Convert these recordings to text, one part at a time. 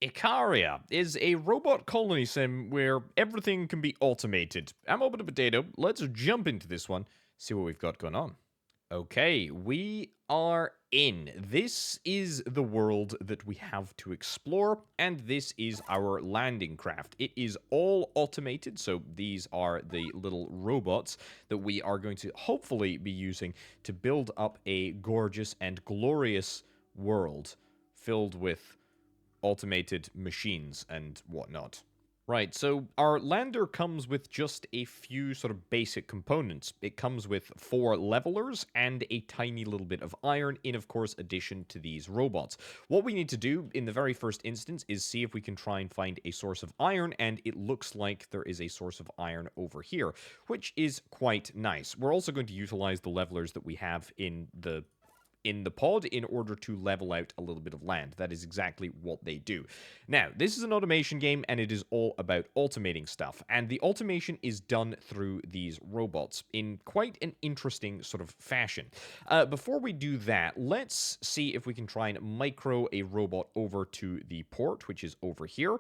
Icaria is a robot colony sim where everything can be automated. I'm Orbital Potato. Let's jump into this one, see what we've got going on. Okay, we are in. This is the world that we have to explore, and this is our landing craft. It is all automated, so these are the little robots that we are going to hopefully be using to build up a gorgeous and glorious world filled with automated machines and whatnot. Right, so our lander comes with just a few sort of basic components. It comes with 4 levelers and a tiny little bit of iron in, of course, addition to these robots. What we need to do in the very first instance is see if we can try and find a source of iron, and it looks like there is a source of iron over here, which is quite nice. We're also going to utilize the levelers that we have in the pod in order to level out a little bit of land. That is exactly what they do. Now, this is an automation game, and it is all about automating stuff. And the automation is done through these robots in quite an interesting sort of fashion. Before we do that, let's see if we can try and micro a robot over to the port, which is over here.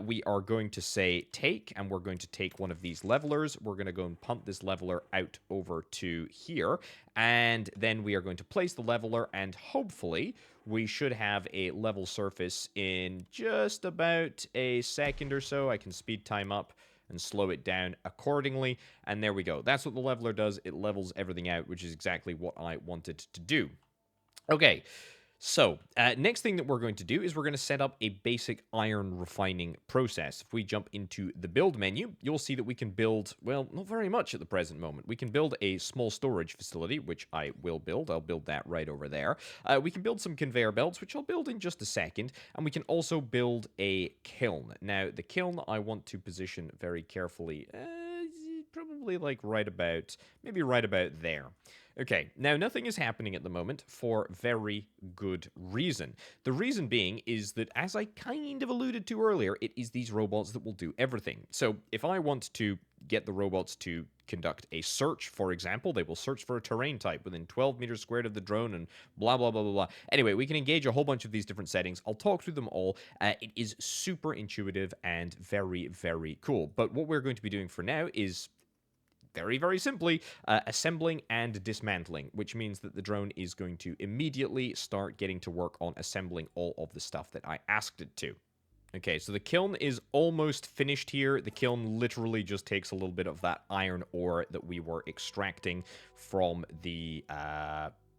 We are going to say take, and we're going to take one of these levelers. We're going to go and pump this leveler out over to here. And then we are going to place the leveler, and hopefully we should have a level surface in just about a second or so. I can speed time up and slow it down accordingly. And there we go. That's what the leveler does. It levels everything out, which is exactly what I wanted to do. Okay. So, next thing that we're going to do is we're going to set up a basic iron refining process. If we jump into the build menu, you'll see that we can build, well, not very much at the present moment. We can build a small storage facility, which I will build. I'll build that right over there. We can build some conveyor belts, which I'll build in just a second. And we can also build a kiln. Now, the kiln I want to position very carefully, probably like maybe right about there. Okay, now nothing is happening at the moment for very good reason. The reason being is that, as I kind of alluded to earlier, it is these robots that will do everything. So if I want to get the robots to conduct a search, for example, they will search for a terrain type within 12 meters squared of the drone and blah, blah, blah, blah, blah. Anyway, we can engage a whole bunch of these different settings. I'll talk through them all. It is super intuitive and very, very cool. But what we're going to be doing for now is very, very simply, assembling and dismantling, which means that the drone is going to immediately start getting to work on assembling all of the stuff that I asked it to. Okay, so the kiln is almost finished here. The kiln literally just takes a little bit of that iron ore that we were extracting from the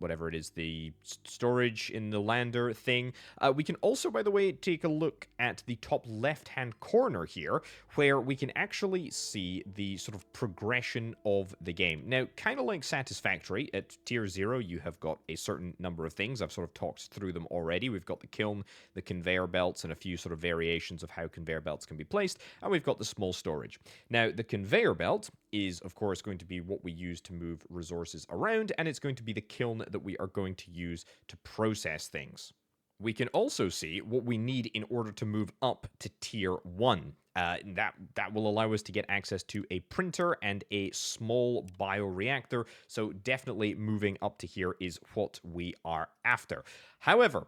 whatever it is, the storage in the lander thing. We can also, by the way, take a look at the top left-hand corner here, where we can actually see the sort of progression of the game. Now, kind of like Satisfactory, at Tier 0, you have got a certain number of things. I've sort of talked through them already. We've got the kiln, the conveyor belts, and a few sort of variations of how conveyor belts can be placed, and we've got the small storage. Now, the conveyor belt is, of course, going to be what we use to move resources around, and it's going to be the kiln that we are going to use to process things. We can also see what we need in order to move up to Tier 1. That will allow us to get access to a printer and a small bioreactor, so definitely moving up to here is what we are after. However,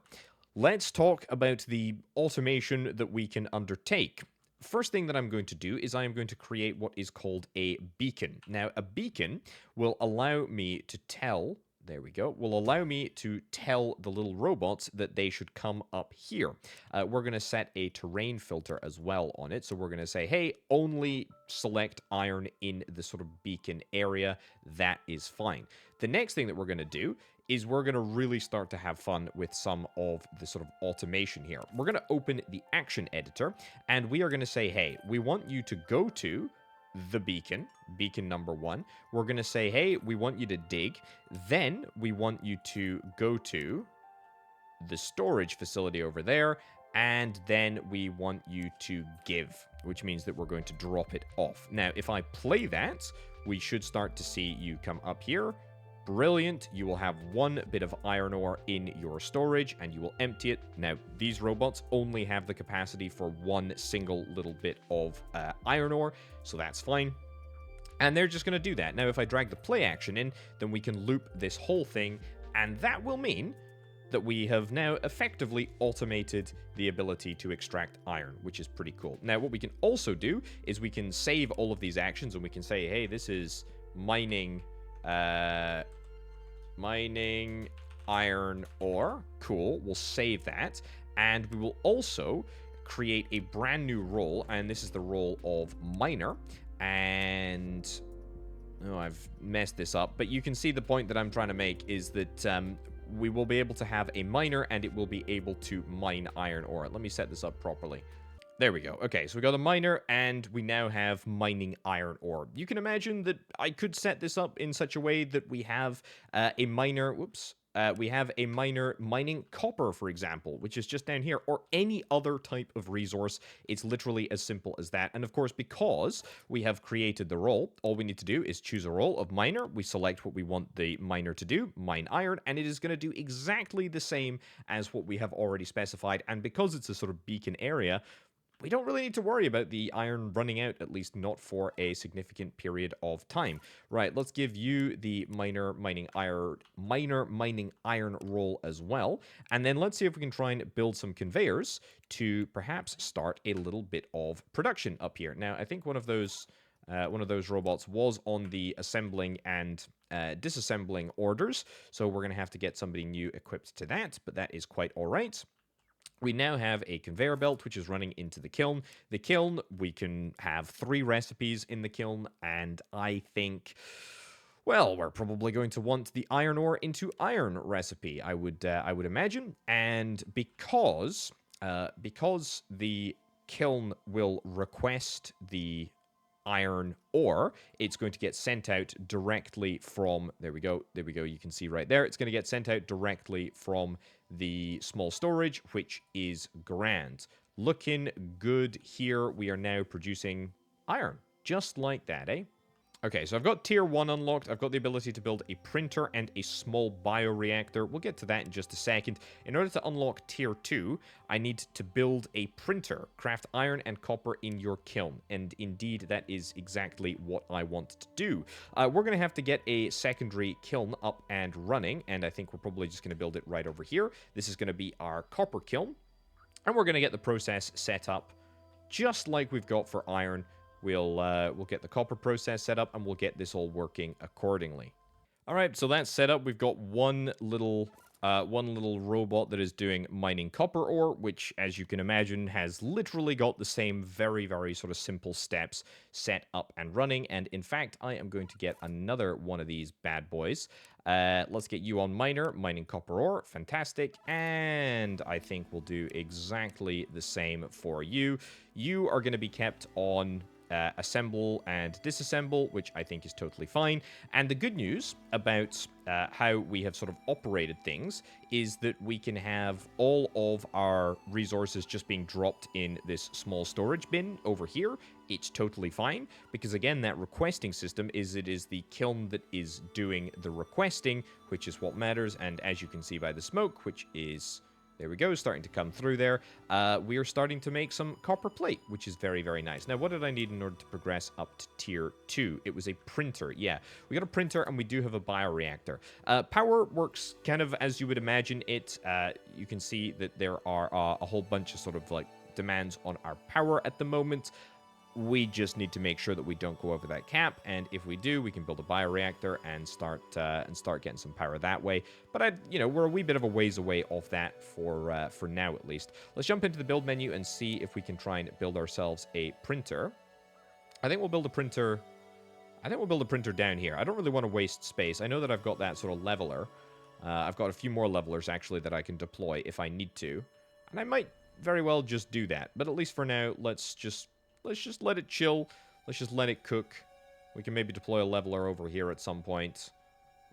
let's talk about the automation that we can undertake. First thing that I'm going to do is I am going to create what is called a beacon. Now, a beacon will allow me to tell... There we go. Will allow me to tell the little robots that they should come up here. We're going to set a terrain filter as well on it. So we're going to say, hey, only select iron in the sort of beacon area. That is fine. The next thing that we're going to do is we're going to really start to have fun with some of the sort of automation here. We're going to open the action editor, and we are going to say, hey, we want you to go to the beacon number 1. We're going to say, hey, we want you to dig. Then we want you to go to the storage facility over there. And then we want you to give, which means that we're going to drop it off. Now, if I play that, we should start to see you come up here. Brilliant. You will have 1 bit of iron ore in your storage, and you will empty it. Now, these robots only have the capacity for 1 single little bit of iron ore, so that's fine. And they're just going to do that. Now, if I drag the play action in, then we can loop this whole thing, and that will mean that we have now effectively automated the ability to extract iron, which is pretty cool. Now, what we can also do is we can save all of these actions, and we can say, hey, this is mining iron ore. Cool. We'll save that. And we will also create a brand new role, and this is the role of miner. And oh, I've messed this up, but you can see the point that I'm trying to make is that we will be able to have a miner, and it will be able to mine iron ore. Let me set this up properly. There we go. Okay, so we got a miner, and we now have mining iron ore. You can imagine that I could set this up in such a way that we have a miner... Whoops. We have a miner mining copper, for example, which is just down here, or any other type of resource. It's literally as simple as that. And of course, because we have created the role, all we need to do is choose a role of miner. We select what we want the miner to do, mine iron, and it is going to do exactly the same as what we have already specified. And because it's a sort of beacon area, we don't really need to worry about the iron running out, at least not for a significant period of time. Right, let's give you the miner mining iron role as well. And then let's see if we can try and build some conveyors to perhaps start a little bit of production up here. Now, I think one of those robots was on the assembling and disassembling orders, so we're going to have to get somebody new equipped to that, but that is quite all right. We now have a conveyor belt, which is running into the kiln. The kiln, we can have 3 recipes in the kiln, and I think, well, we're probably going to want the iron ore into iron recipe, I would imagine. And because the kiln will request the iron ore, it's going to get sent out directly from, there we go, you can see right there, it's going to get sent out directly from the small storage, which is grand. Looking good here. We are now producing iron, just like that, eh? Okay, so I've got tier 1 unlocked. I've got the ability to build a printer and a small bioreactor. We'll get to that in just a second. In order to unlock tier 2, I need to build a printer, craft iron and copper in your kiln. And indeed, that is exactly what I want to do. We're going to have to get a secondary kiln up and running, and I think we're probably just going to build it right over here. This is going to be our copper kiln, and we're going to get the process set up just like we've got for iron. We'll get the copper process set up, and we'll get this all working accordingly. All right, so that's set up. We've got one little robot that is doing mining copper ore, which, as you can imagine, has literally got the same very, very sort of simple steps set up and running. And in fact, I am going to get another one of these bad boys. Let's get you on miner, mining copper ore. Fantastic. And I think we'll do exactly the same for you. You are going to be kept on assemble and disassemble, which I think is totally fine. And the good news about how we have sort of operated things is that we can have all of our resources just being dropped in this small storage bin over here. It's totally fine, because again, that requesting system it is the kiln that is doing the requesting, which is what matters. And as you can see by the smoke, which is... there we go, starting to come through there. We are starting to make some copper plate, which is very, very nice. Now, what did I need in order to progress up to tier 2? It was a printer, yeah. We got a printer, and we do have a bioreactor. Power works kind of as you would imagine it. You can see that there are a whole bunch of sort of, like, demands on our power at the moment. We just need to make sure that we don't go over that cap, and if we do, we can build a bioreactor and start getting some power that way. But we're a wee bit of a ways away off that for now at least. Let's jump into the build menu and see if we can try and build ourselves a printer. I think we'll build a printer. I think we'll build a printer down here. I don't really want to waste space. I know that I've got that sort of leveler. I've got a few more levelers actually that I can deploy if I need to, and I might very well just do that. But at least for now, let's just let it chill. Let's just let it cook. We can maybe deploy a leveler over here at some point.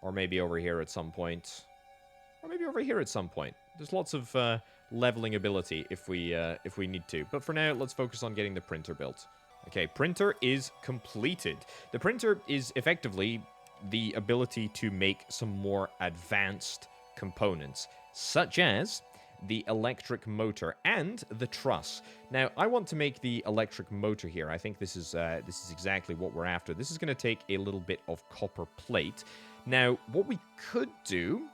Or maybe over here at some point. Or maybe over here at some point. There's lots of leveling ability if we need to. But for now, let's focus on getting the printer built. Okay, printer is completed. The printer is effectively the ability to make some more advanced components, such as the electric motor and the truss. Now, I want to make the electric motor here. I think this is exactly what we're after. This is going to take a little bit of copper plate. Now, what we could do,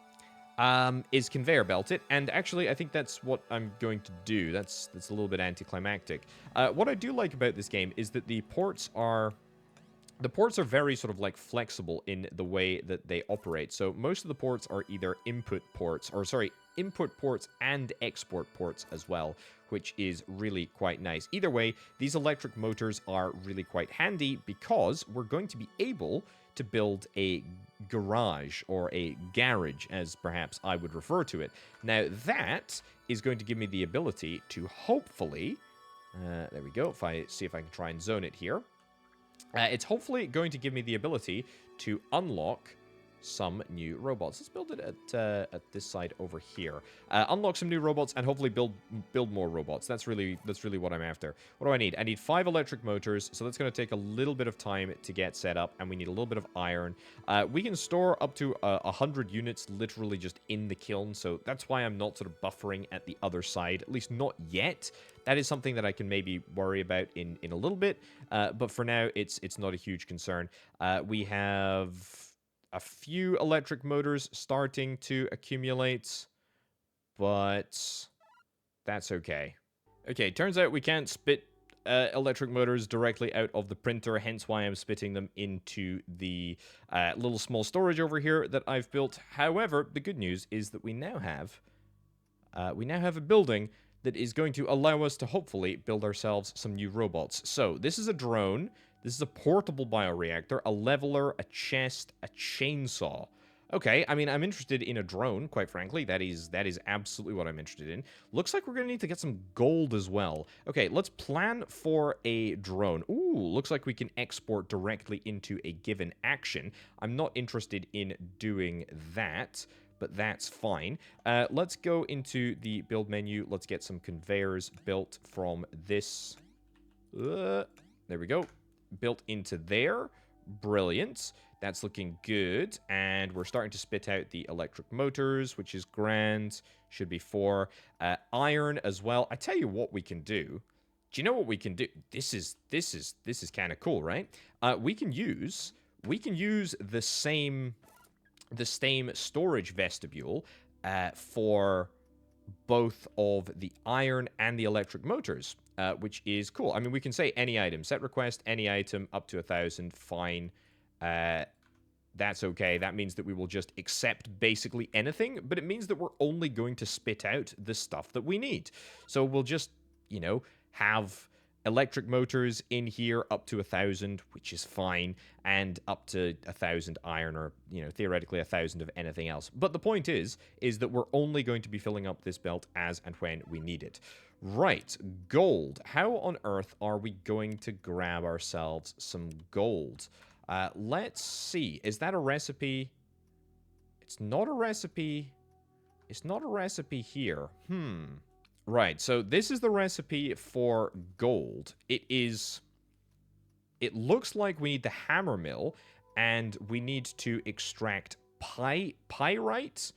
is conveyor belt it, and actually I think that's what I'm going to do. That's a little bit anticlimactic. What I do like about this game is that the ports are very sort of like flexible in the way that they operate. So most of the ports are either input ports, or sorry, input ports and export ports as well, which is really quite nice. Either way, these electric motors are really quite handy because we're going to be able to build a garage, or a garage as perhaps I would refer to it. Now that is going to give me the ability to hopefully, there we go, if I see if I can try and zone it here. It's hopefully going to give me the ability to unlock some new robots. Let's build it at this side over here. Unlock some new robots and hopefully build more robots. That's really what I'm after. What do I need? I need 5 electric motors, so that's going to take a little bit of time to get set up, and we need a little bit of iron. We can store up to 100 units literally just in the kiln, so that's why I'm not sort of buffering at the other side, at least not yet. That is something that I can maybe worry about in a little bit, but for now, it's not a huge concern. We have a few electric motors starting to accumulate, but that's okay. Okay, turns out we can't spit electric motors directly out of the printer, hence why I'm spitting them into the little small storage over here that I've built. However, the good news is that we now have a building that is going to allow us to hopefully build ourselves some new robots. So, this is a drone. This is a portable bioreactor, a leveler, a chest, a chainsaw. Okay, I mean, I'm interested in a drone, quite frankly. That is absolutely what I'm interested in. Looks like we're going to need to get some gold as well. Okay, let's plan for a drone. Ooh, looks like we can export directly into a given action. I'm not interested in doing that, but that's fine. Let's go into the build menu. Let's get some conveyors built from this. There we go. Built into there. Brilliant. That's looking good. And we're starting to spit out the electric motors, which is grand. Should be 4. Iron as well. I tell you what we can do. Do you know what we can do? This is kind of cool, right? We can use the same storage vestibule for both of the iron and the electric motors, which is cool. I mean, we can say any item. Set request, any item, up to 1,000, fine. That's okay. That means that we will just accept basically anything, but it means that we're only going to spit out the stuff that we need. So we'll just, have electric motors in here up to 1,000, which is fine, and up to 1,000 iron, or theoretically 1,000 of anything else. But the point is that we're only going to be filling up this belt as and when we need it. Right, gold. How on earth are we going to grab ourselves some gold? Let's see. Is that a recipe? It's not a recipe. It's not a recipe here. Right, so this is the recipe for gold. It looks like we need the hammer mill, and we need to extract pyrite,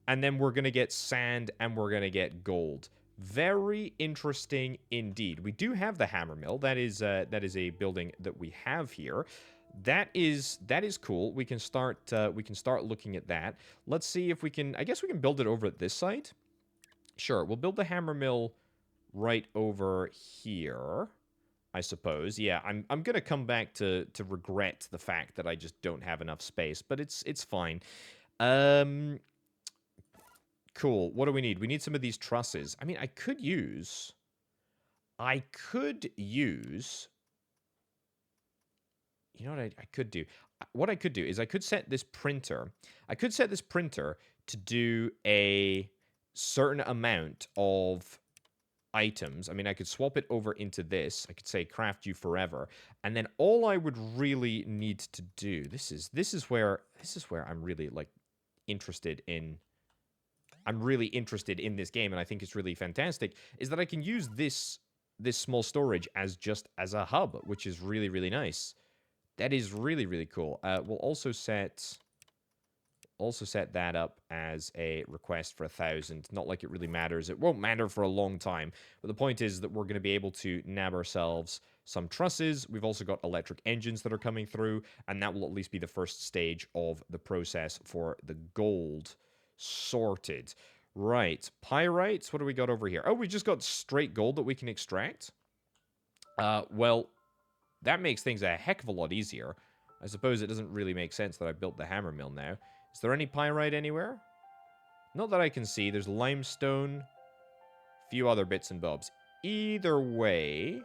and then we're going to get sand, and we're going to get gold. Very interesting indeed. We do have the hammer mill. That is a building that we have here. That is cool. We can start looking at that. Let's see if we can. I guess we can build it over at this side. Sure, we'll build the hammer mill right over here, I suppose. Yeah, I'm gonna come back to regret the fact that I just don't have enough space, but it's fine. Cool. What do we need? We need some of these trusses. I mean, I could use. You know what I could do? What I could do is I could set this printer. To do a certain amount of items. I mean, I could swap it over into this. I could say craft you forever, and then all I would really need to do. This is where I'm really interested in. I'm really interested in this game, and I think it's really fantastic. Is that I can use this small storage as a hub, which is really, really nice. That is really, really cool. We'll also set that up as a request for 1,000. Not like it really matters. It won't matter for a long time. But the point is that we're going to be able to nab ourselves some trusses. We've also got electric engines that are coming through, and that will at least be the first stage of the process for the gold. Sorted. Right. Pyrites, what do we got over here? Oh, we just got straight gold that we can extract. Well, that makes things a heck of a lot easier. I suppose it doesn't really make sense that I built the hammer mill now. Is there any pyrite anywhere? Not that I can see. There's limestone, few other bits and bobs. Either way...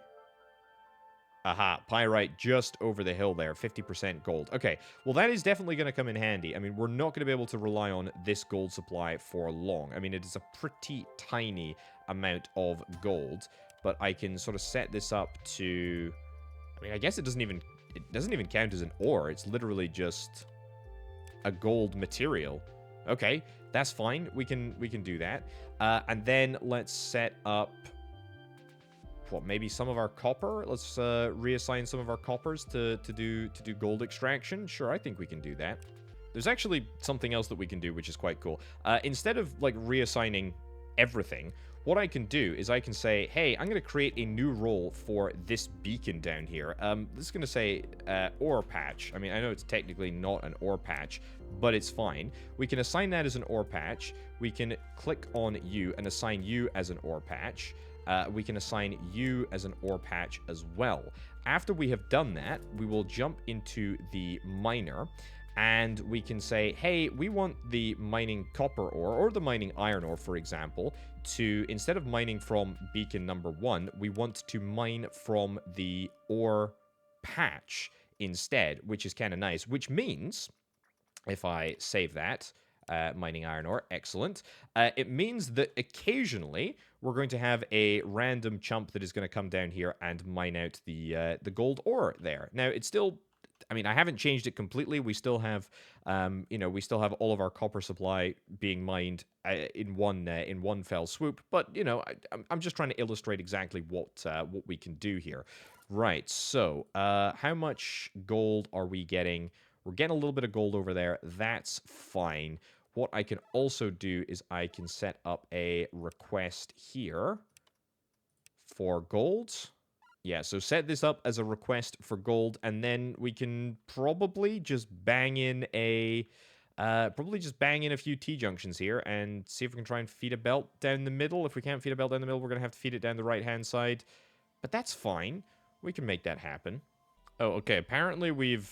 Aha, pyrite just over the hill there, 50% gold. Okay, well that is definitely going to come in handy. I mean, we're not going to be able to rely on this gold supply for long. I mean, it is a pretty tiny amount of gold, but I can sort of set this up to... I mean, I guess it doesn't even count as an ore. It's literally just a gold material. Okay, that's fine. We can do that. And then let's set up... What, maybe some of our copper? Let's reassign some of our coppers to do gold extraction. Sure, I think we can do that. There's actually something else that we can do, which is quite cool. Instead of, like, reassigning everything, what I can do is I can say, hey, I'm going to create a new role for this beacon down here. This is going to say ore patch. I mean, I know it's technically not an ore patch, but it's fine. We can assign that as an ore patch. We can click on you and assign you as an ore patch. We can assign you as an ore patch as well. After we have done that, we will jump into the miner, and we can say, hey, we want the mining copper ore, or the mining iron ore, for example, to, instead of mining from beacon number 1, we want to mine from the ore patch instead, which is kind of nice, which means, if I save that, mining iron ore, excellent. It means that occasionally we're going to have a random chump that is going to come down here and mine out the gold ore there. Now, it's still... I mean, I haven't changed it completely. We still have, we still have all of our copper supply being mined in one fell swoop. But I'm just trying to illustrate exactly what we can do here. Right. So, how much gold are we getting? We're getting a little bit of gold over there. That's fine. What I can also do is I can set up a request here for gold. Yeah, so set this up as a request for gold, and then we can probably just bang in a few T-junctions here and see if we can try and feed a belt down the middle. If we can't feed a belt down the middle, we're going to have to feed it down the right-hand side. But that's fine. We can make that happen. Oh, okay. Apparently we've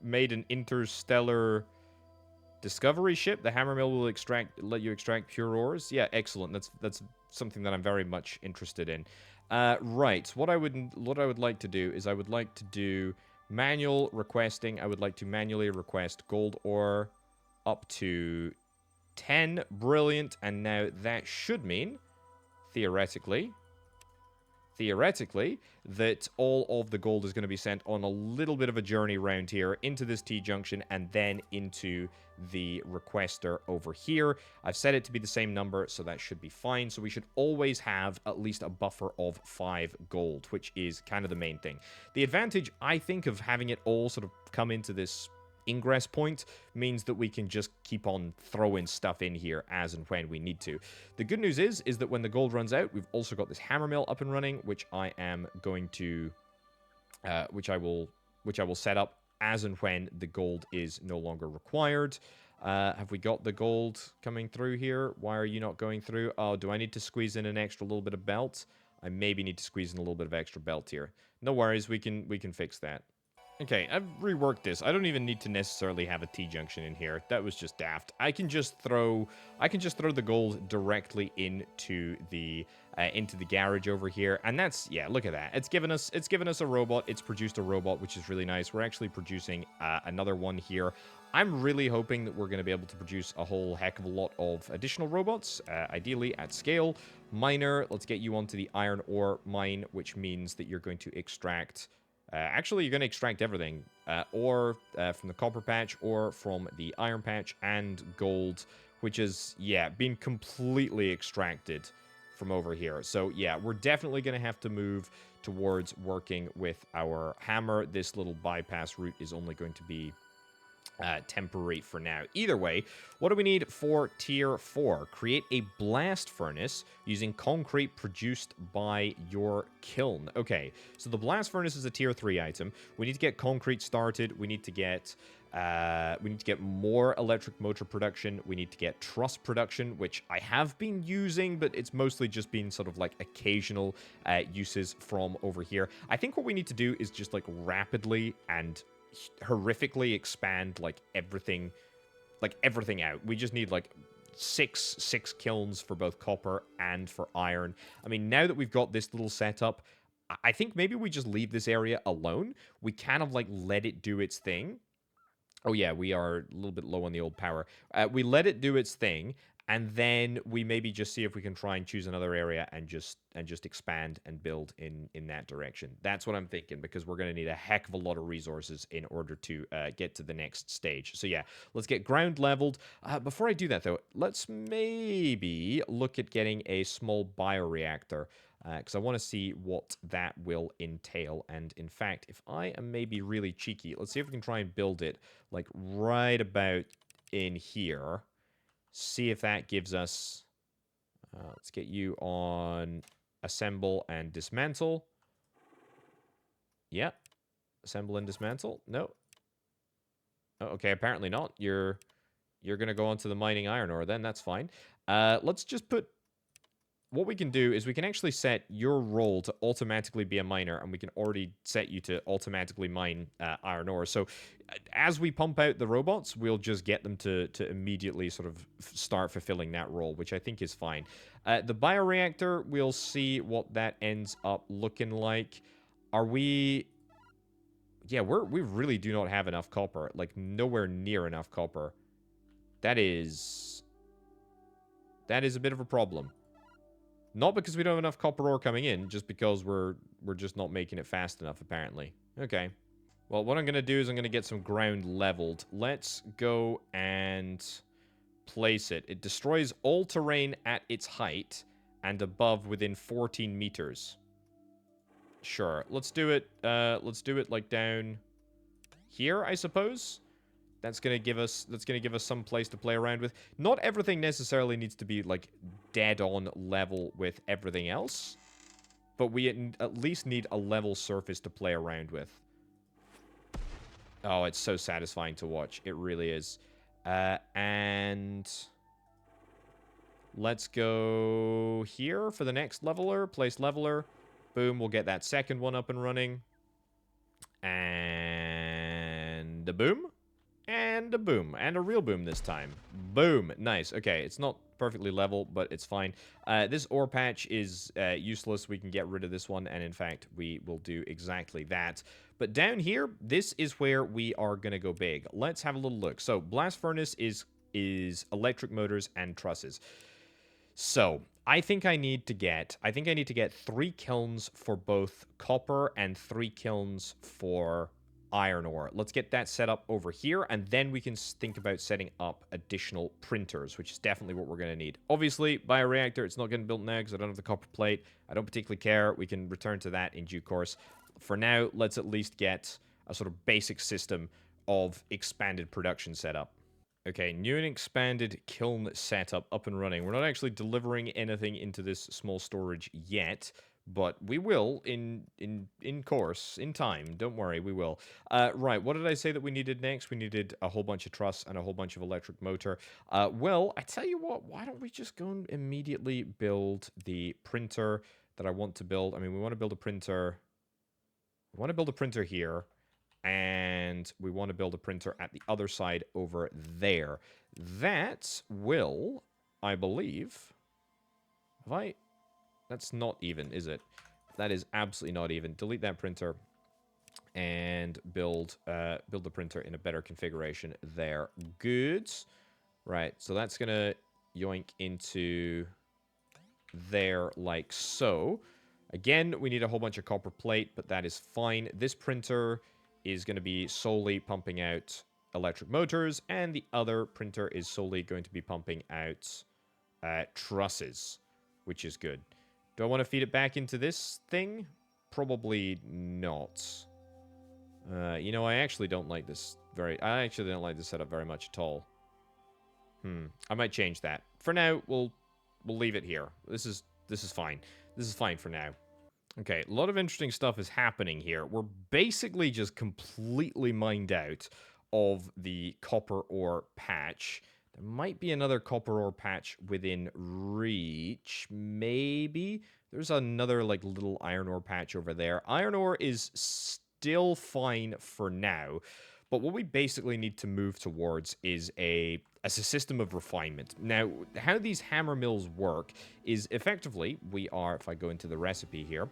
made an interstellar discovery ship. The hammer mill will let you extract pure ores. Yeah, excellent. That's something that I'm very much interested in. Right. What I would like to do is I would like to do manual requesting. I would like to manually request gold ore up to 10. Brilliant. And now that should mean, theoretically, that all of the gold is going to be sent on a little bit of a journey around here into this T-junction and then into the requester over here. I've set it to be the same number, so that should be fine. So we should always have at least a buffer of 5 gold, which is kind of the main thing. The advantage, I think, of having it all sort of come into this ingress point means that we can just keep on throwing stuff in here as and when we need to. The good news is that when the gold runs out, we've also got this hammer mill up and running, which I am going to, which I will set up as and when the gold is no longer required. Have we got the gold coming through here? Why are you not going through? Oh, do I need to squeeze in an extra little bit of belt? I maybe need to squeeze in a little bit of extra belt here. No worries, we can fix that. Okay, I've reworked this. I don't even need to necessarily have a T-junction in here. That was just daft. I can just throw the gold directly into the garage over here, and that's, yeah, look at that. It's given us a robot. It's produced a robot, which is really nice. We're actually producing another one here. I'm really hoping that we're going to be able to produce a whole heck of a lot of additional robots, ideally at scale. Miner, let's get you onto the iron ore mine, which means that you're going to extract... actually, you're going to extract everything, or from the copper patch, or from the iron patch, and gold, which is, yeah, being completely extracted from over here. So, yeah, we're definitely going to have to move towards working with our hammer. This little bypass route is only going to be temporary for now. Either way, what do we need for tier 4? Create a blast furnace using concrete produced by your kiln. Okay, so the blast furnace is a tier 3 item. We need to get concrete started. We need to get We need to get more electric motor production. We need to get truss production, which I have been using, but it's mostly just been sort of like occasional uses from over here. I think what we need to do is just like rapidly and horrifically expand like everything out. We just need like six kilns for both copper and for iron. I mean, now that we've got this little setup, I think maybe we just leave this area alone. We kind of like let it do its thing. Oh yeah, we are a little bit low on the old power. We let it do its thing, and then we maybe just see if we can try and choose another area and just expand and build in that direction. That's what I'm thinking, because we're going to need a heck of a lot of resources in order to get to the next stage. So yeah, let's get ground leveled. Before I do that though, let's maybe look at getting a small bioreactor, because I want to see what that will entail. And in fact, if I am maybe really cheeky, let's see if we can try and build it like right about in here. See if that gives us... let's get you on assemble and dismantle. Yep. Assemble and dismantle. No. Oh, okay, apparently not. You're going to go onto the mining iron ore then. That's fine. Let's just put... What we can do is we can actually set your role to automatically be a miner, and we can already set you to automatically mine iron ore. So as we pump out the robots, we'll just get them to immediately sort of start fulfilling that role, which I think is fine. The bioreactor, we'll see what that ends up looking like. Are we... Yeah, we really do not have enough copper. Like, nowhere near enough copper. That is a bit of a problem. Not because we don't have enough copper ore coming in, just because we're just not making it fast enough, apparently. Okay. Well, what I'm going to do is I'm going to get some ground leveled. Let's go and place it. It destroys all terrain at its height and above within 14 meters. Sure. Let's do it like down here, I suppose. That's going to give us some place to play around with. Not everything necessarily needs to be like dead on level with everything else, but we at least need a level surface to play around with. Oh, it's so satisfying to watch. It really is. And let's go here for the next leveler. Place leveler. Boom, we'll get that second one up and running. And a boom. And a boom. And a real boom this time. Boom. Nice. Okay, it's not perfectly level, but it's fine. This ore patch is useless. We can get rid of this one, and in fact, we will do exactly that. But down here, this is where we are going to go big. Let's have a little look. So, blast furnace is electric motors and trusses. So, I think I need to get 3 kilns for both copper and 3 kilns for iron ore. Let's get that set up over here, and then we can think about setting up additional printers, which is definitely what we're going to need. Obviously, bioreactor, it's not getting built now because I don't have the copper plate. I don't particularly care. We can return to that in due course. For now, let's at least get a sort of basic system of expanded production set up. Okay, new and expanded kiln setup up and running. We're not actually delivering anything into this small storage yet, but we will in course, in time. Don't worry, we will. Right, what did I say that we needed next? We needed a whole bunch of truss and a whole bunch of electric motor. Well, I tell you what, why don't we just go and immediately build the printer that I want to build? I mean, we want to build a printer. We want to build a printer here. And we want to build a printer at the other side over there. That will, I believe... That's not even, is it? That is absolutely not even. Delete that printer and build the printer in a better configuration there. Good. Right, so that's going to yoink into there like so. Again, we need a whole bunch of copper plate, but that is fine. This printer is going to be solely pumping out electric motors, and the other printer is solely going to be pumping out trusses, which is good. Do I want to feed it back into this thing? Probably not. You know, I actually don't like this setup very much at all. I might change that. For now, we'll leave it here. This is fine. This is fine for now. Okay, a lot of interesting stuff is happening here. We're basically just completely mined out of the copper ore patch. There might be another copper ore patch within reach. Maybe. There's another, like, little iron ore patch over there. Iron ore is still fine for now. But what we basically need to move towards is as a system of refinement. Now, how these hammer mills work is effectively, if I go into the recipe here,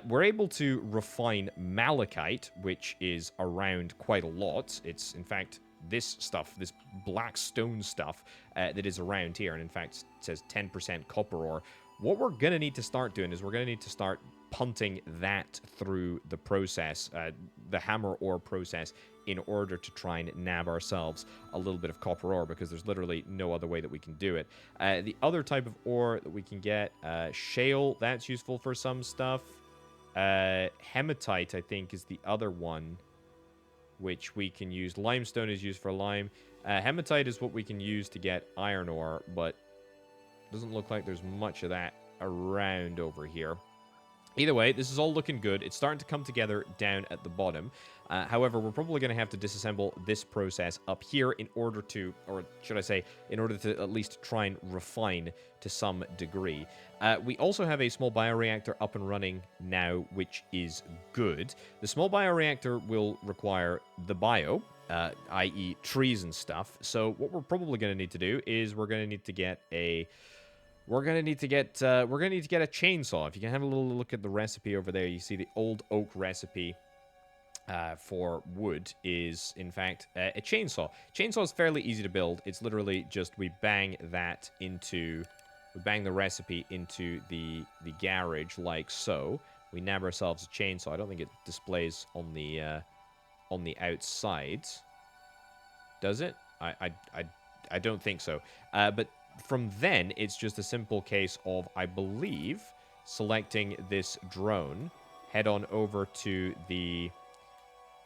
we're able to refine malachite, which is around quite a lot. It's, in fact, this stuff, this black stone stuff that is around here, and in fact, it says 10% copper ore. What we're going to need to start doing is we're going to need to start punting that through the process, the hammer ore process, in order to try and nab ourselves a little bit of copper ore, because there's literally no other way that we can do it. The other type of ore that we can get, shale, that's useful for some stuff. Hematite, I think, is the other one, which we can use. Limestone is used for lime. Hematite is what we can use to get iron ore, but doesn't look like there's much of that around over here. Either way, this is all looking good. It's starting to come together down at the bottom. However, we're probably going to have to disassemble this process up here in order to, or should I say, in order to at least try and refine to some degree. We also have a small bioreactor up and running now, which is good. The small bioreactor will require the bio, i.e. trees and stuff. So what we're probably going to need to do is we're going to need to get a chainsaw. If you can have a little look at the recipe over there, you see the old oak recipe for wood is, in fact, a chainsaw. Chainsaw is fairly easy to build. It's literally just we bang the recipe into the garage like so. We nab ourselves a chainsaw. I don't think it displays on the outside. Does it? I don't think so. But from then, it's just a simple case of, I believe, selecting this drone, head on over to the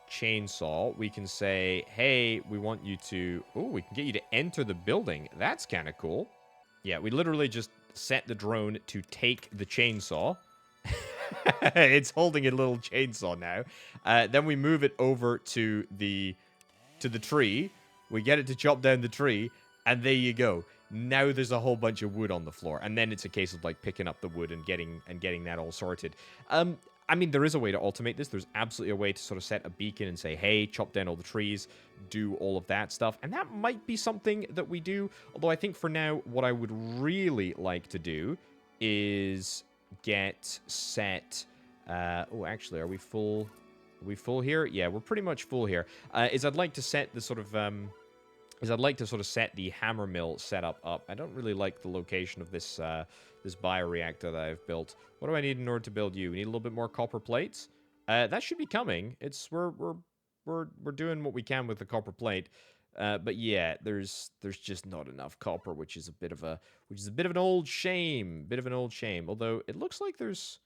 chainsaw. We can say, hey, we want you to... Oh, we can get you to enter the building. That's kind of cool. Yeah, we literally just set the drone to take the chainsaw. It's holding a little chainsaw now. Then we move it over to the tree. We get it to chop down the tree, and there you go. Now there's a whole bunch of wood on the floor, and then it's a case of like picking up the wood and getting that all sorted. I mean, there is a way to automate this. There's absolutely a way to sort of set a beacon and say, hey, chop down all the trees, do all of that stuff, and that might be something that we do. Although I think for now, what I would really like to do is get set. Oh, actually, are we full? Are we full here? Yeah, we're pretty much full here. I'd like to set the sort of set the hammer mill setup up. I don't really like the location of this this bioreactor that I've built. What do I need in order to build you? We need a little bit more copper plates. That should be coming. We're doing what we can with the copper plate. But yeah, there's just not enough copper, which is a bit of an old shame. Bit of an old shame. Although it looks like there's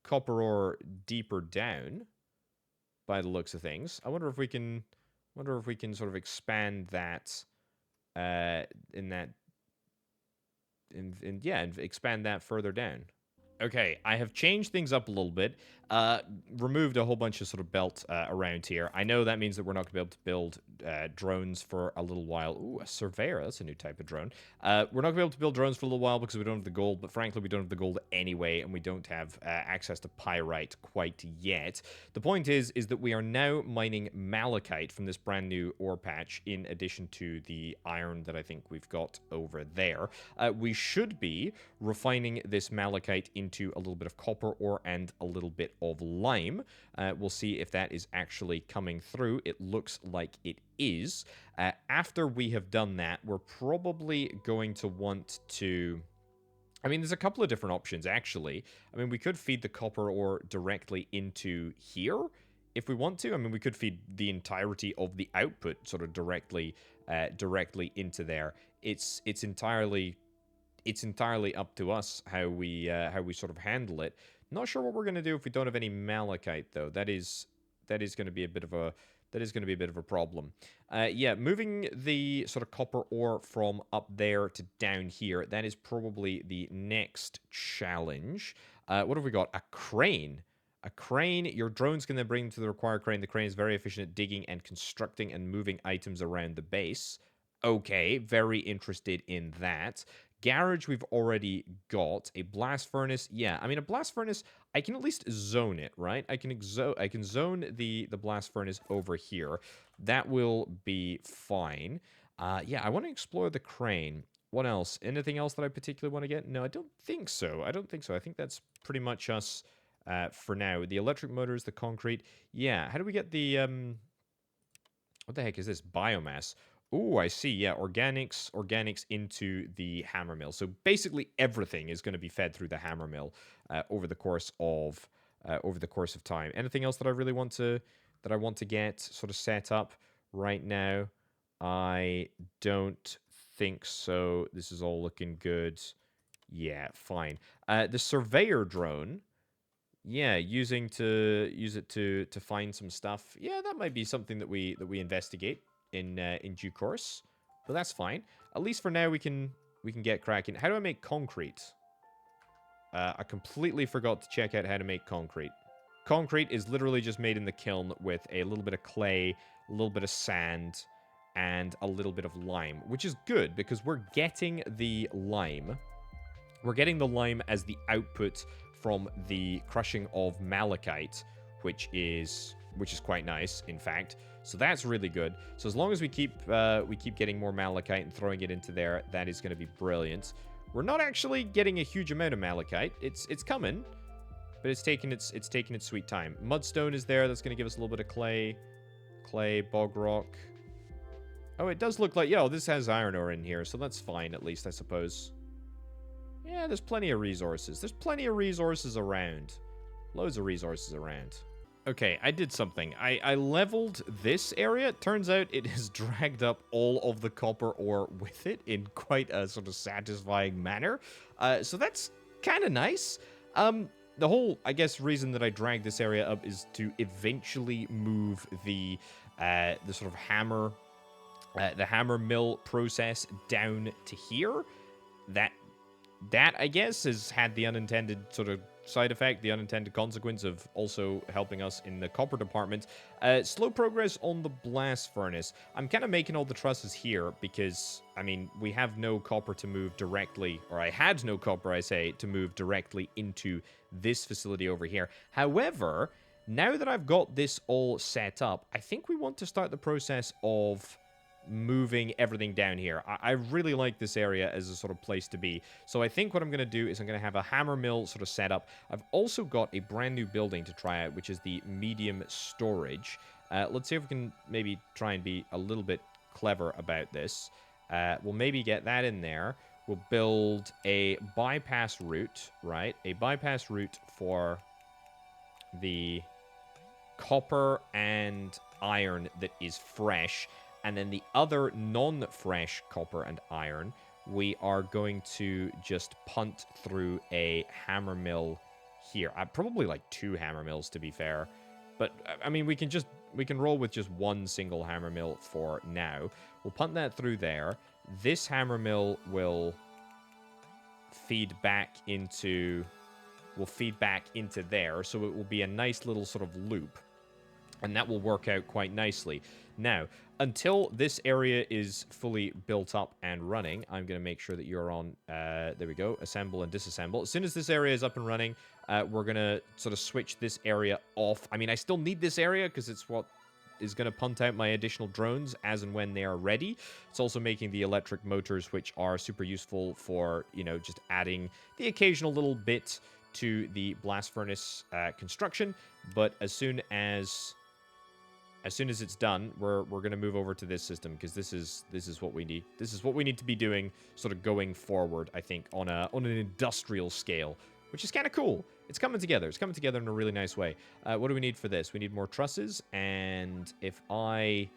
copper ore deeper down by the looks of things. I wonder if we can sort of expand that and expand that further down. Okay, I have changed things up a little bit, removed a whole bunch of sort of belt around here. I know that means that we're not going to be able to build drones for a little while. Ooh, a surveyor, that's a new type of drone. We're not going to be able to build drones for a little while because we don't have the gold, but frankly, we don't have the gold anyway, and we don't have access to pyrite quite yet. The point is that we are now mining malachite from this brand new ore patch, in addition to the iron that I think we've got over there. We should be refining this malachite into a little bit of copper ore and a little bit of lime. We'll see if that is actually coming through. It looks like it is. After we have done that, we're probably going to want to... I mean, there's a couple of different options, actually. I mean, we could feed the copper ore directly into here if we want to. I mean, we could feed the entirety of the output sort of directly into there. It's entirely up to us how we sort of handle it. Not sure what we're going to do if we don't have any malachite, though. That is going to be a bit of a problem. Yeah, moving the sort of copper ore from up there to down here, that is probably the next challenge. What have we got? A crane. A crane. Your drones can then bring them to the required crane. The crane is very efficient at digging and constructing and moving items around the base. Okay, very interested in that. Garage we've already got. A blast furnace. Yeah, I mean, a blast furnace, I can at least zone it, right? I can zone the blast furnace over here. That will be fine. Yeah, I want to explore the crane. What else? Anything else that I particularly want to get? No, I don't think so. I don't think so. I think that's pretty much us for now. The electric motors, the concrete. Yeah, how do we get the... what the heck is this? Biomass. Oh, I see. Yeah, organics into the hammer mill. So basically everything is going to be fed through the hammer mill over the course of time. Anything else that I really want to get sort of set up right now? I don't think so. This is all looking good. Yeah, fine. The surveyor drone. Yeah, use it to find some stuff. Yeah, that might be something that we investigate in due course. But that's fine. At least for now we can get cracking. How do I make concrete? I completely forgot to check out how to make concrete. Concrete is literally just made in the kiln with a little bit of clay, a little bit of sand, and a little bit of lime, which is good because we're getting the lime. We're getting the lime as the output from the crushing of malachite, which is quite nice, in fact. So that's really good. So as long as we keep getting more malachite and throwing it into there, that is going to be brilliant. We're not actually getting a huge amount of malachite. It's coming, but it's taking its sweet time. Mudstone is there. That's going to give us a little bit of clay, bog rock. Oh, it does look like, yo, this has iron ore in here, so that's fine, at least, I suppose. Yeah, there's plenty of resources. There's plenty of resources around. Loads of resources around. Okay, I did something. I leveled this area. Turns out it has dragged up all of the copper ore with it in quite a sort of satisfying manner. So that's kind of nice. The whole, I guess, reason that I dragged this area up is to eventually move the sort of hammer... the hammer mill process down to here. That, I guess, has had the unintended sort of side effect, the unintended consequence of also helping us in the copper department. Slow progress on the blast furnace. I'm kind of making all the trusses here because, I mean, we have no copper to move directly, or I had no copper, I say, to move directly into this facility over here. However, now that I've got this all set up, I think we want to start the process of moving everything down here. I really like this area as a sort of place to be. So I think what I'm going to do is I'm going to have a hammer mill sort of set up. I've also got a brand new building to try out, which is the medium storage. Let's see if we can maybe try and be a little bit clever about this. We'll maybe get that in there. We'll build a bypass route, right? A bypass route for the copper and iron that is fresh. And then the other non-fresh copper and iron, we are going to just punt through a hammer mill here. Probably like 2 hammer mills, to be fair. But, I mean, we can roll with just one single hammer mill for now. We'll punt that through there. This hammer mill will feed back into there. So it will be a nice little sort of loop. And that will work out quite nicely. Now, until this area is fully built up and running, I'm going to make sure that you're on, there we go, assemble and disassemble. As soon as this area is up and running, we're going to sort of switch this area off. I mean, I still need this area because it's what is going to punt out my additional drones as and when they are ready. It's also making the electric motors, which are super useful for, you know, just adding the occasional little bit to the blast furnace construction. But as soon as it's done, we're going to move over to this system because this is what we need. This is what we need to be doing sort of going forward, I think, on an industrial scale, which is kind of cool. It's coming together. It's coming together in a really nice way. What do we need for this? We need more trusses, and if I'm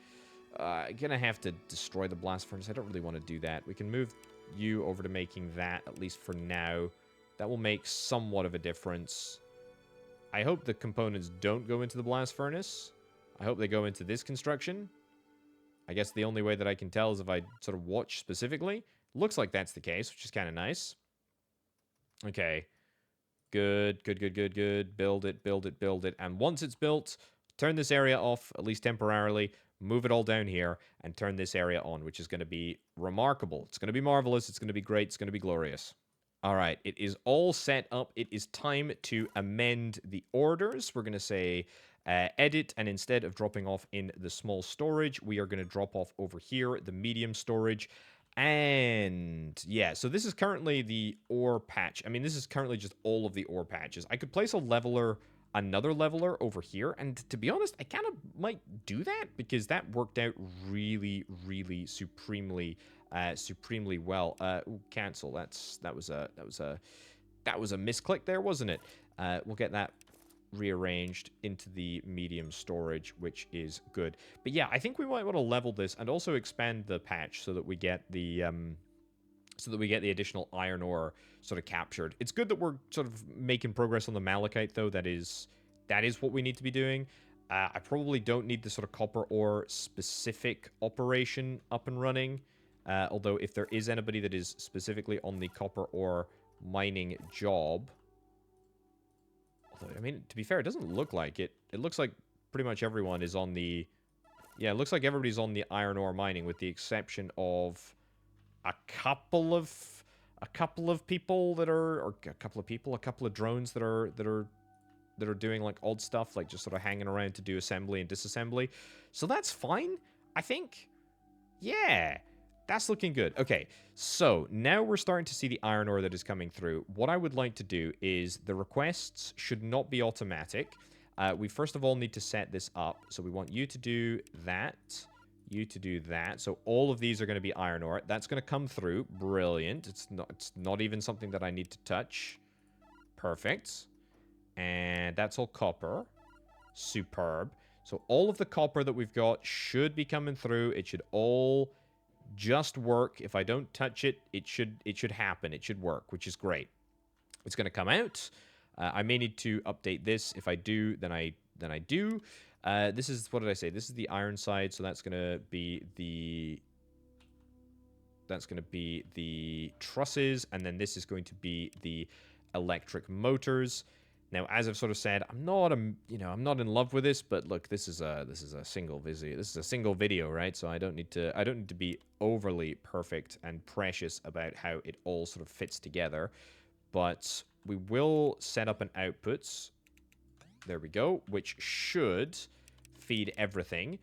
going to have to destroy the blast furnace. I don't really want to do that. We can move you over to making that, at least for now. That will make somewhat of a difference. I hope the components don't go into the blast furnace. I hope they go into this construction. I guess the only way that I can tell is if I sort of watch specifically. Looks like that's the case, which is kind of nice. Okay. Good, good, good, good, good. Build it, build it, build it. And once it's built, turn this area off, at least temporarily. Move it all down here and turn this area on, which is going to be remarkable. It's going to be marvelous. It's going to be great. It's going to be glorious. All right, it is all set up. It is time to amend the orders. We're going to say edit, and instead of dropping off in the small storage, we are going to drop off over here, the medium storage. And yeah, so this is currently the ore patch. I mean, this is currently just all of the ore patches. I could place a leveler, another leveler over here, and to be honest, I kind of might do that because that worked out really, really supremely well. Cancel. That was a misclick there, wasn't it? We'll get that rearranged into the medium storage, which is good. But yeah, I think we might want to level this and also expand the patch so that we get the additional iron ore sort of captured. It's good that we're sort of making progress on the malachite, though. That is what we need to be doing. I probably don't need the sort of copper ore specific operation up and running. Although if there is anybody that is specifically on the copper ore mining job, I mean, to be fair, it doesn't look like it. It looks like pretty much everyone is on the... Yeah, it looks like everybody's on the iron ore mining, with the exception of a couple of people that are... Or a couple of drones that are doing, like, odd stuff, like just sort of hanging around to do assembly and disassembly. So that's fine, I think. Yeah. That's looking good. Okay, so now we're starting to see the iron ore that is coming through. What I would like to do is the requests should not be automatic. We first of all need to set this up. So we want you to do that, you to do that. So all of these are going to be iron ore. That's going to come through. Brilliant. It's not even something that I need to touch. Perfect. And that's all copper. Superb. So all of the copper that we've got should be coming through. It should all... just work. If I don't touch it, it should happen. It should work, which is great. It's going to come out. I may need to update this. If I do, then I do. This is, what did I say? This is the iron side, so that's going to be the trusses, and then this is going to be the electric motors. Now, as I've sort of said, I'm not in love with this, but look, this is a single video. This is a single video, right? So I don't need to be overly perfect and precious about how it all sort of fits together. But we will set up an outputs. There we go, which should feed everything,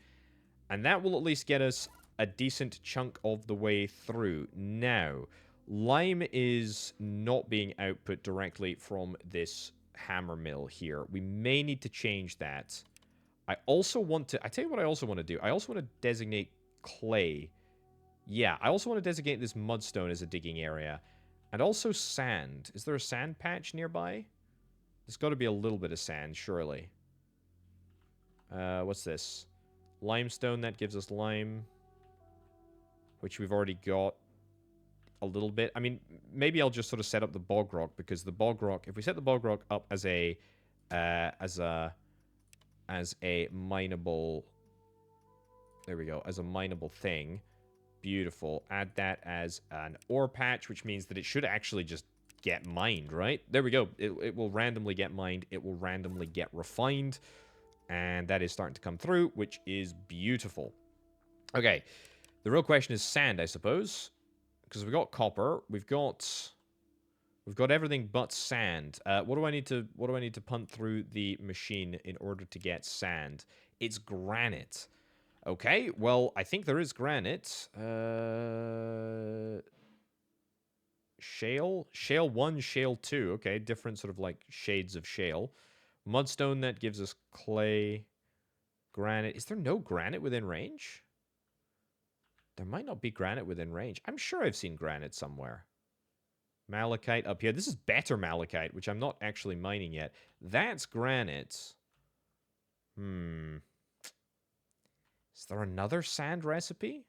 and that will at least get us a decent chunk of the way through. Now, lime is not being output directly from this hammer mill here. We may need to change that. I also want to... I tell you what I also want to do. I also want to designate clay. Yeah, I also want to designate this mudstone as a digging area. And also sand. Is there a sand patch nearby? There's got to be a little bit of sand, surely. What's this? Limestone, that gives us lime. Which we've already got a little bit. I mean, maybe I'll just sort of set up the bog rock, because the bog rock, if we set the bog rock up as a mineable, there we go, as a mineable thing, beautiful. Add that as an ore patch, which means that it should actually just get mined, right? There we go. It will randomly get mined. It will randomly get refined, and that is starting to come through, which is beautiful. Okay, the real question is sand, I suppose. Because we've got copper, we've got everything but sand. What do I need to punt through the machine in order to get sand? It's granite. Okay, well, I think there is granite. Shale? Shale 1, shale 2. Okay, different sort of like shades of shale. Mudstone, that gives us clay. Granite. Is there no granite within range? There might not be granite within range. I'm sure I've seen granite somewhere. Malachite up here. This is better malachite, which I'm not actually mining yet. That's granite. Is there another sand recipe?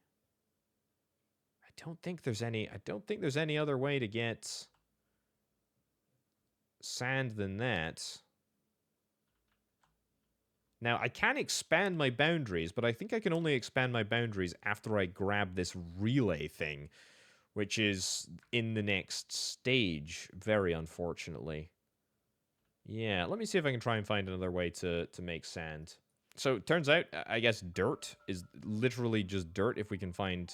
I don't think there's any other way to get sand than that. Now, I can expand my boundaries, but I think I can only expand my boundaries after I grab this relay thing, which is in the next stage, very unfortunately. Yeah, let me see if I can try and find another way to make sand. So it turns out, I guess dirt is literally just dirt. If we can find,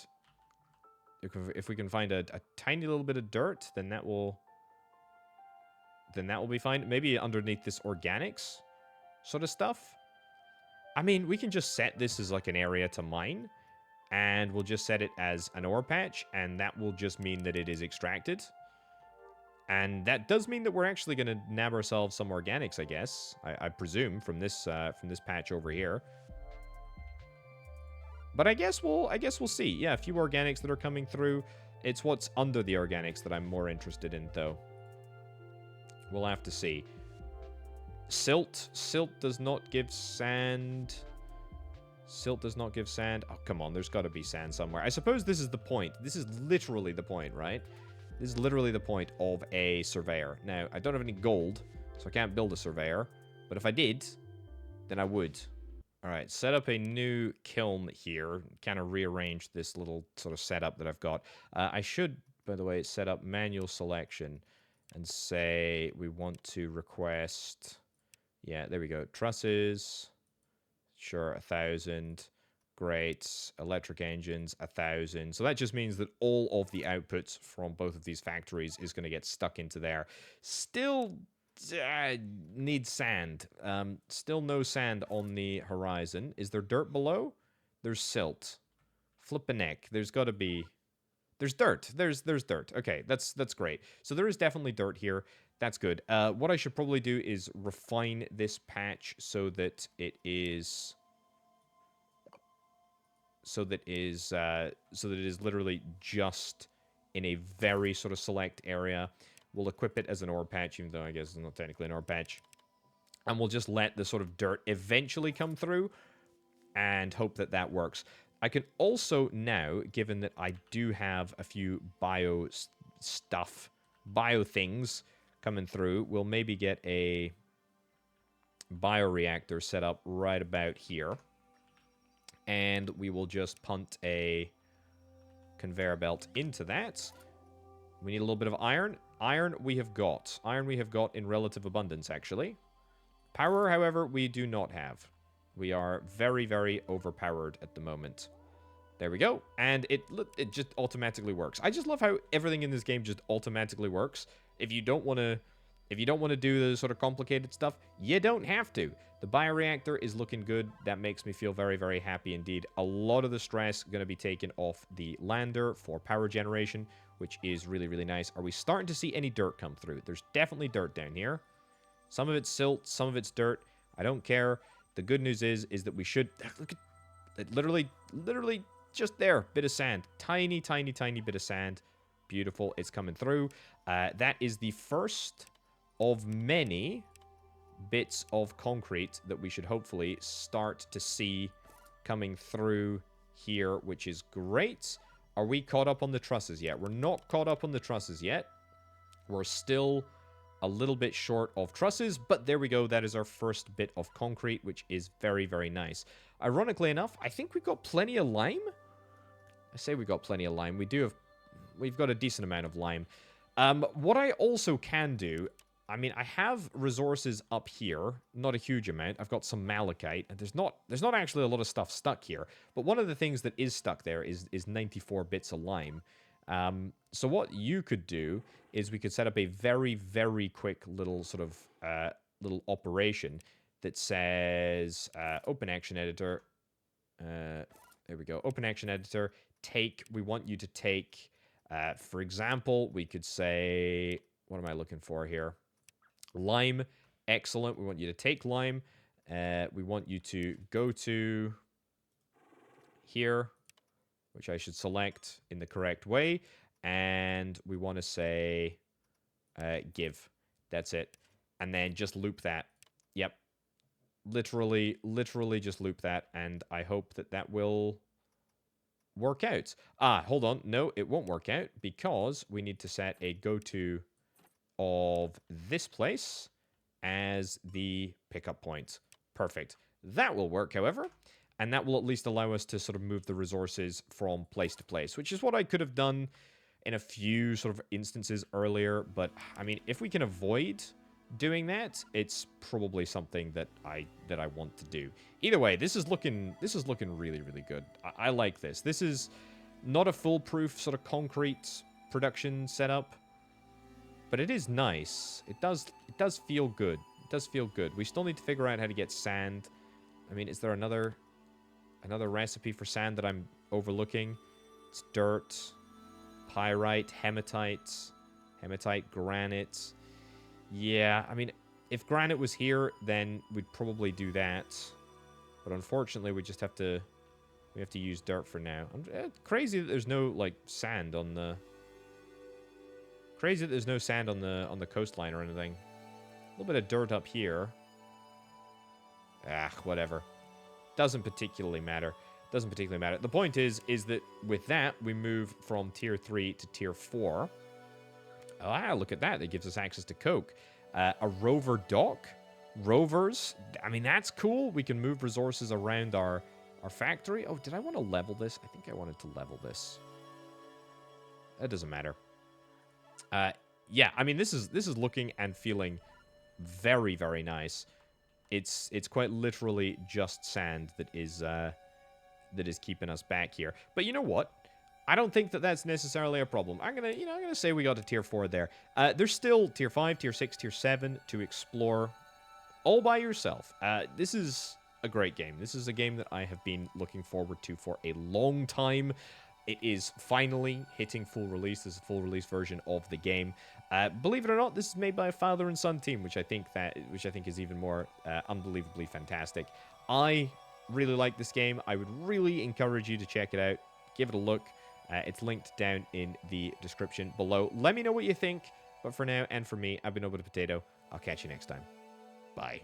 if we can find a tiny little bit of dirt, then that will be fine. Maybe underneath this organics sort of stuff. I mean, we can just set this as like an area to mine, and we'll just set it as an ore patch, and that will just mean that it is extracted. And that does mean that we're actually going to nab ourselves some organics, I guess. I presume from this patch over here. But I guess we'll see. Yeah, a few organics that are coming through. It's what's under the organics that I'm more interested in, though. We'll have to see. Silt. Silt does not give sand. Silt does not give sand. Oh, come on. There's got to be sand somewhere. I suppose this is the point. This is literally the point, right? This is literally the point of a surveyor. Now, I don't have any gold, so I can't build a surveyor. But if I did, then I would. All right, set up a new kiln here. Kind of rearrange this little sort of setup that I've got. I should, by the way, set up manual selection and say we want to request... Yeah, there we go. Trusses. Sure, 1,000. Great. Electric engines, 1,000. So that just means that all of the outputs from both of these factories is going to get stuck into there. Still needs sand. Still no sand on the horizon. Is there dirt below? There's silt. Flippin' neck. There's got to be... There's dirt. There's dirt. Okay, that's great. So there is definitely dirt here. That's good. What I should probably do is refine this patch so that it is... So that it is literally just in a very sort of select area. We'll equip it as an ore patch, even though I guess it's not technically an ore patch. And we'll just let the sort of dirt eventually come through and hope that that works. I can also now, given that I do have a few bio things coming through, we'll maybe get a bioreactor set up right about here. And we will just punt a conveyor belt into that. We need a little bit of iron. Iron we have got. Iron we have got in relative abundance, actually. Power, however, we do not have. We are very, very overpowered at the moment. There we go. And it just automatically works. I just love how everything in this game just automatically works. If you don't want to do the sort of complicated stuff, you don't have to. The bioreactor is looking good. That makes me feel very, very happy indeed. A lot of the stress going to be taken off the lander for power generation, which is really, really nice. Are we starting to see any dirt come through? There's definitely dirt down here. Some of it's silt, some of it's dirt. I don't care. The good news is that we should... Look at it, literally just there. Bit of sand. Tiny, tiny, tiny bit of sand. Beautiful. It's coming through. That is the first of many bits of concrete that we should hopefully start to see coming through here, which is great. Are we caught up on the trusses yet? We're not caught up on the trusses yet. We're still a little bit short of trusses, but there we go. That is our first bit of concrete, which is very, very nice. Ironically enough, I think we've got plenty of lime. I say we've got plenty of lime. We've got a decent amount of lime. What I also can do, I mean, I have resources up here, not a huge amount. I've got some malachite, and there's not actually a lot of stuff stuck here. But one of the things that is stuck there is 94 bits of lime. So what you could do is we could set up a very, very quick little sort of little operation that says open action editor. There we go. Open action editor. We want you to take, for example, we could say, what am I looking for here? Lime. Excellent. We want you to take lime. We want you to go to here, which I should select in the correct way. And we want to say give. That's it. And then just loop that. Yep. Literally just loop that. And I hope that that will work out. Hold on. No, it won't work out because we need to set a go-to of this place as the pickup point. Perfect. That will work, however. And that will at least allow us to sort of move the resources from place to place, which is what I could have done in a few sort of instances earlier. But, I mean, if we can avoid doing that, it's probably something that I want to do. Either way, this is looking really, really good. I like this. This is not a foolproof sort of concrete production setup, but it is nice. It does feel good. It does feel good. We still need to figure out how to get sand. I mean, is there another recipe for sand that I'm overlooking? It's dirt, pyrite, hematite, granite. Yeah, I mean, if granite was here, then we'd probably do that. But unfortunately, we just have to use dirt for now. Crazy that there's no like sand on the coastline or anything. A little bit of dirt up here. Whatever. Doesn't particularly matter. The point is that with that, we move from tier 3 to tier 4. Look at that. That gives us access to coke. A rover dock. Rovers. I mean, that's cool. We can move resources around our factory. Oh, did I want to level this? I think I wanted to level this. That doesn't matter. Yeah, I mean, this is looking and feeling very, very nice. It's quite literally just sand that is keeping us back here. But you know what? I don't think that that's necessarily a problem. I'm gonna say we got to tier 4 there. There's still tier 5, tier 6, tier 7 to explore all by yourself. This is a great game. This is a game that I have been looking forward to for a long time. It is finally hitting full release. This is a full release version of the game. Believe it or not, this is made by a father and son team, which I think is even more unbelievably fantastic. I really like this game. I would really encourage you to check it out. Give it a look. It's linked down in the description below. Let me know what you think. But for now, and for me, I've been Orbital Potato. I'll catch you next time. Bye.